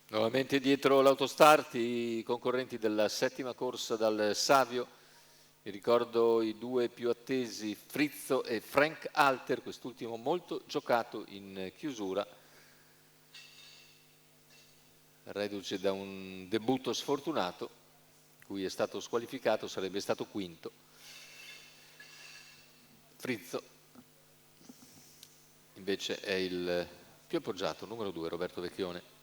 Nuovamente dietro l'autostart i concorrenti della settima corsa dal Savio. Vi ricordo i due più attesi, Frizzo e Frank Alter, quest'ultimo molto giocato in chiusura, reduce da un debutto sfortunato, cui è stato squalificato, sarebbe stato quinto. Frizzo invece è il più appoggiato, numero 2, Roberto Vecchione.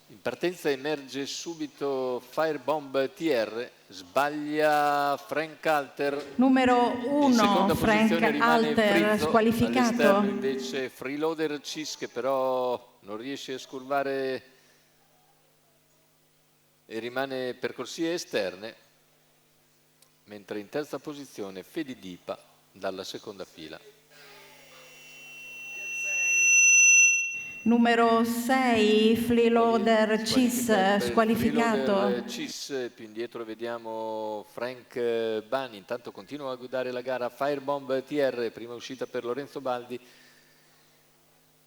In partenza emerge subito Firebomb TR, sbaglia Frank Alter. Numero In 1 seconda posizione Frank rimane Alter Frizzo, squalificato. all'esterno invece Freeloader Cis, che però non riesce a scurvare e rimane per corsie esterne, mentre in terza posizione Fedi Dipa dalla seconda fila. Numero 6 Freeloader Cis squalificato. Freeloader Cis, più indietro vediamo Frank Bani. Intanto continua a guidare la gara Firebomb TR, prima uscita per Lorenzo Baldi,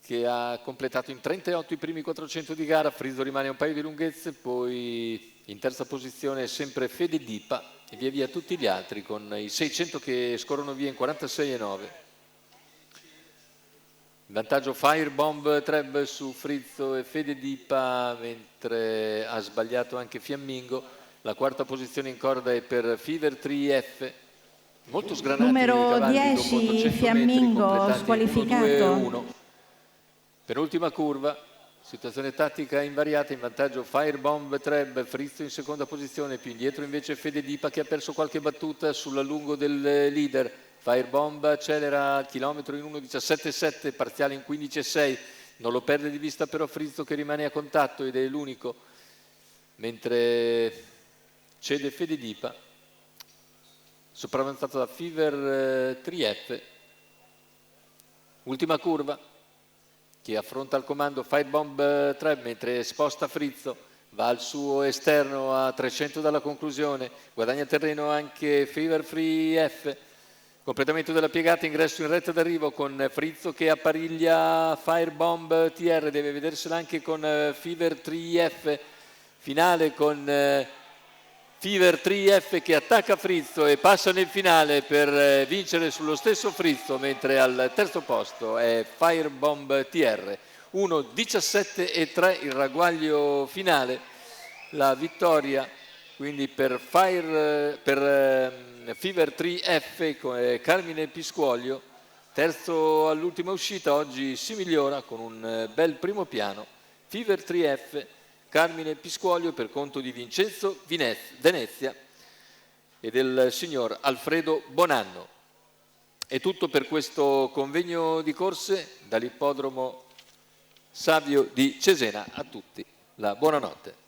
che ha completato in 38 i primi 400 di gara. Frizzo rimane un paio di lunghezze, poi in terza posizione sempre Fede Dipa e via via tutti gli altri con i 600 che scorrono via in 46,9. In vantaggio Firebomb Treb su Frizzo e Fede Dipa, mentre ha sbagliato anche Fiammingo. La quarta posizione in corda è per Fever 3F. Molto sgranati Numero i cavalli 10 dopo 800 Fiammingo metri, squalificato. 1, 2, 1. Penultima curva, situazione tattica invariata, in vantaggio Firebomb Treb, Frizzo in seconda posizione, più indietro invece Fede Dipa che ha perso qualche battuta sull'allungo del leader. Firebomb accelera al chilometro in 1,17,7, parziale in 15,6, non lo perde di vista però Frizzo che rimane a contatto ed è l'unico, mentre cede Fede Dipa, sopravanzato da Fever 3F. Ultima curva, che affronta il comando Firebomb Treb mentre sposta Frizzo, va al suo esterno a 300 dalla conclusione, guadagna terreno anche Fever 3F. Completamento della piegata, ingresso in retta d'arrivo con Frizzo che appariglia Firebomb TR, deve vedersela anche con Fever 3F, finale con Fever 3F che attacca Frizzo e passa nel finale per vincere sullo stesso Frizzo, mentre al terzo posto è Firebomb TR. 1,17,3 il ragguaglio finale, la vittoria quindi per Fever 3F con Carmine Piscuoglio, terzo all'ultima uscita. Oggi si migliora con un bel primo piano. Fever 3F, Carmine Piscuoglio per conto di Vincenzo Venezia e del signor Alfredo Bonanno. È tutto per questo convegno di corse dall'ippodromo Savio di Cesena. A tutti la buonanotte.